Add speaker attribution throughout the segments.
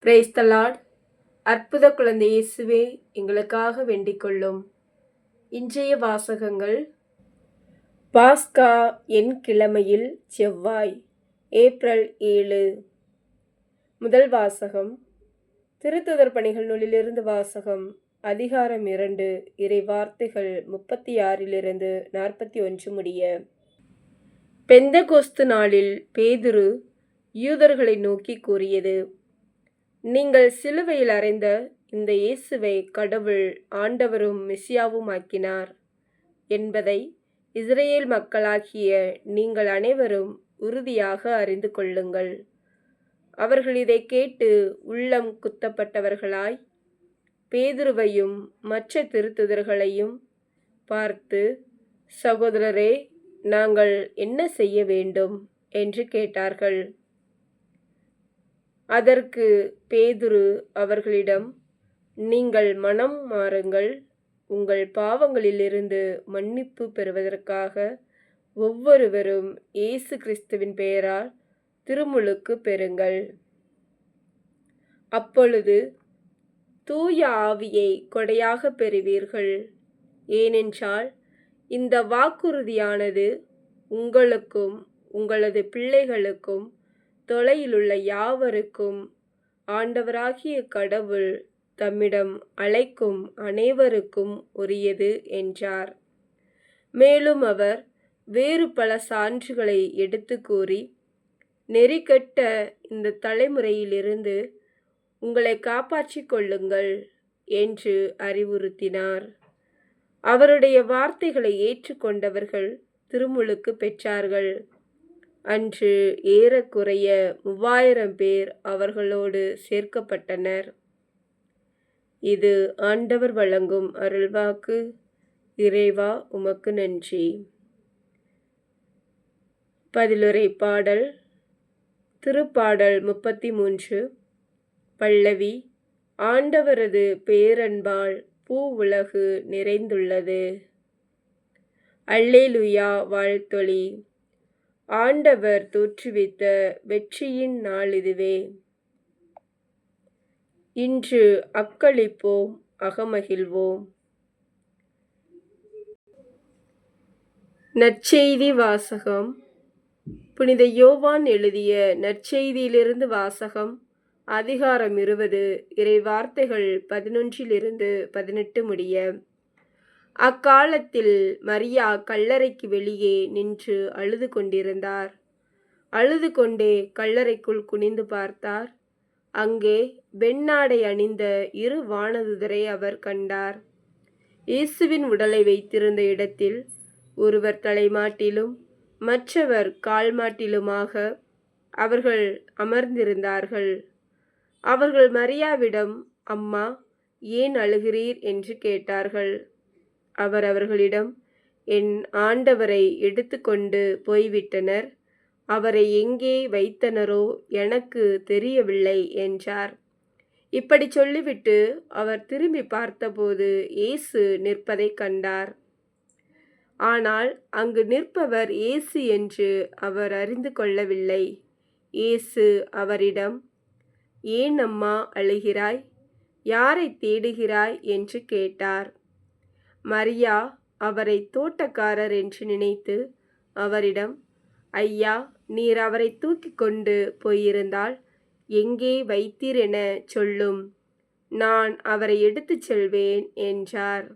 Speaker 1: Praise the Lord. அற்புத குழந்தை இயேசுவே, எங்களுக்காக வேண்டிக் கொள்ளும். இன்றைய வாசகங்கள்: பாஸ்கா என் கிழமையில் செவ்வாய், ஏப்ரல் 7. முதல் வாசகம் திருத்துதர் பணிகள் நூலிலிருந்து வாசகம். அதிகாரம் 2, இறை வார்த்தைகள் 36 41 முடிய. பெந்தகோஸ்து நாளில் பேதுரு யூதர்களை நோக்கி கூறியது: நீங்கள் சிலுவையில் அறைந்த இந்த இயேசுவை கடவுள் ஆண்டவரும் மெசியாவும் ஆக்கினார் என்பதை இஸ்ரேல் மக்களாகிய நீங்கள் அனைவரும் உறுதியாக அறிந்து கொள்ளுங்கள். அவர்கள் இதை கேட்டு உள்ளம் குத்தப்பட்டவர்களாய் பேதுருவையும் மற்ற திருத்துதர்களையும் பார்த்து, சகோதரரே, நாங்கள் என்ன செய்ய வேண்டும் என்று கேட்டார்கள். அதற்கு பேதுரு அவர்களிடம், நீங்கள் மனம் மாறுங்கள், உங்கள் பாவங்களிலிருந்து மன்னிப்பு பெறுவதற்காக ஒவ்வொருவரும் இயேசு கிறிஸ்துவின் பெயரால் திருமுழுக்கு பெறுங்கள். அப்பொழுது தூய ஆவியை கொடையாக பெறுவீர்கள். ஏனென்றால் இந்த வாக்குறுதியானது உங்களுக்கும் உங்களது பிள்ளைகளுக்கும் தொலையிலுள்ள யாவருக்கும் ஆண்டவராகிய கடவுள் தம்மிடம் அழைக்கும் அனைவருக்கும் உரியது என்றார். மேலும் அவர் வேறு பல சான்றுகளை எடுத்து கூறி, நெறிகெட்ட இந்த தலைமுறையிலிருந்து உங்களை காப்பாற்றிக் கொள்ளுங்கள் என்று அறிவுறுத்தினார். அவருடைய வார்த்தைகளை ஏற்றுக்கொண்டவர்கள் திருமுழுக்கு பெற்றார்கள். அன்று ஏறக்குறைய 3000 பேர் அவர்களோடு சேர்க்கப்பட்டனர். இது ஆண்டவர் வழங்கும் அருள்வாக்கு. இறைவா, உமக்கு நன்றி. பதிலுரை பாடல். திருப்பாடல் 33. பல்லவி. ஆண்டவரது பேரன்பால் பூ உலகு நிறைந்துள்ளது. அல்லேலுயா, வாழ்த்தொலி. ஆண்டவர் தோற்றுவித்த வெற்றியின் நாள் இதுவே. இன்று அக்களிப்போம், அகமகிழ்வோம். நற்செய்தி வாசகம். புனித யோவான் எழுதிய நற்செய்தியிலிருந்து வாசகம். அதிகாரம் 20, இறை வார்த்தைகள் 11 18 முடிய. அக்காலத்தில் மரியா கல்லறைக்கு வெளியே நின்று அழுது கொண்டிருந்தார். அழுது கொண்டே கல்லறைக்குள் குனிந்து பார்த்தார். அங்கே வெண்ணாடை அணிந்த 2 வானதூதரை அவர் கண்டார். இயேசுவின் உடலை வைத்திருந்த இடத்தில் ஒருவர் தலைமாட்டிலும் மற்றவர் கால்மாட்டிலுமாக அவர்கள் அமர்ந்திருந்தார்கள். அவர்கள் மரியாவிடம், அம்மா, ஏன் அழுகிறீர் என்று கேட்டார்கள். அவர் அவர்களிடம், என் ஆண்டவரை எடுத்து கொண்டு போய்விட்டனர். அவரை எங்கே வைத்தனரோ எனக்கு தெரியவில்லை என்றார். இப்படி சொல்லிவிட்டு அவர் திரும்பி பார்த்தபோது இயேசு நிற்பதை கண்டார். ஆனால் அங்கு நிற்பவர் இயேசு என்று அவர் அறிந்து கொள்ளவில்லை. இயேசு அவரிடம், ஏன் அம்மா அழுகிறாய்? யாரை தேடுகிறாய் என்று கேட்டார். மரியா அவரை தோட்டக்காரர் என்று நினைத்து அவரிடம், ஐயா, நீர் அவரை தூக்கி கொண்டு போயிருந்தால் எங்கே வைத்தீர் என சொல்லும், நான் அவரை எடுத்துச் செல்வேன் என்றார்.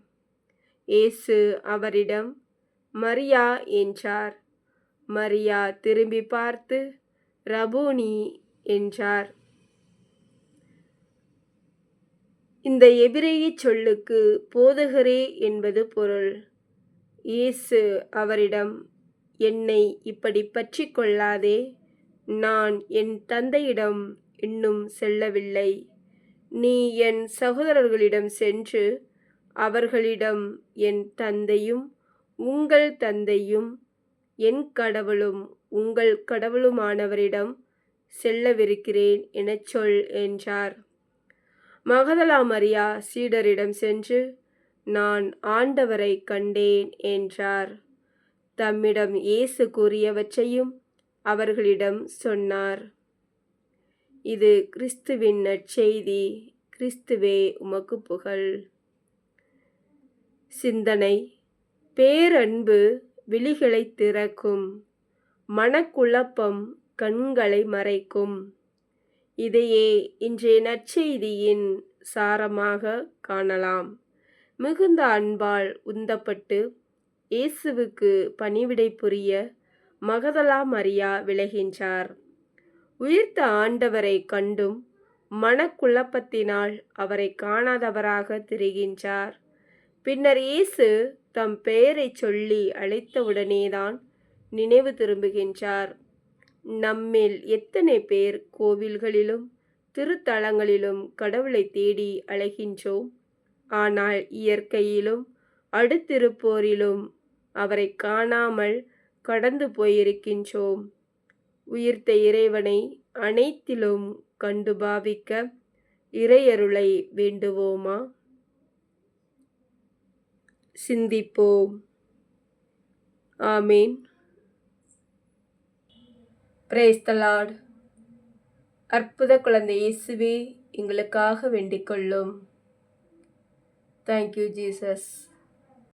Speaker 1: இயேசு அவரிடம், மரியா என்றார். மரியா திரும்பி பார்த்து, ரபூனி என்றார். இந்த எபிரேய சொல்லுக்கு போதகரே என்பது பொருள். இயேசு அவரிடம், என்னை இப்படி பற்றி கொள்ளாதே, நான் என் தந்தையிடம் இன்னும் செல்லவில்லை. நீ என் சகோதரர்களிடம் சென்று அவர்களிடம், என் தந்தையும் உங்கள் தந்தையும் என் கடவுளும் உங்கள் கடவுளுமானவரிடம் செல்லவிருக்கிறேன் எனச் சொல் என்றார். மகதலா மரியா சீடரிடம் சென்று, நான் ஆண்டவரை கண்டேன் என்றார். தம்மிடம் இயேசு கூறியவற்றையும் அவர்களிடம் சொன்னார். இது கிறிஸ்துவின் நற்செய்தி. கிறிஸ்துவே உமக்கு புகழ். சிந்தனை: பேரன்பு விழிகளை திறக்கும், மனக்குழப்பம் கண்களை மறைக்கும். இதையே இன்றைய நற்செய்தியின் சாரமாக காணலாம். மிகுந்த அன்பால் உந்தப்பட்டு இயேசுவுக்கு பணிவிடை புரிய மகதலா மரியா விளைகின்றார். உயிர்த்த ஆண்டவரை கண்டும் மனக்குழப்பத்தினால் அவரை காணாதவராக திரிகின்றார். பின்னர் இயேசு தம் பெயரைச் சொல்லி அழைத்தவுடனேதான் நினைவு திரும்புகின்றார். நம்மில் எத்தனை பேர் கோவில்களிலும் திருத்தலங்களிலும் கடவுளை தேடி அலைகின்றோம். ஆனால் இயற்கையிலும் அடுத்திருப்போரிலும் அவரை காணாமல் கடந்து போயிருக்கின்றோம். உயிர்த்த இறைவனை அனைத்திலும் கண்டு பாவிக்க இறையருளை வேண்டுவோமா? சிந்திப்போம். ஆமீன். Praise the Lord. அற்புத குழந்தை இயேசுவே, எங்களுக்காக வேண்டிக் கொள்ளும். Thank you Jesus.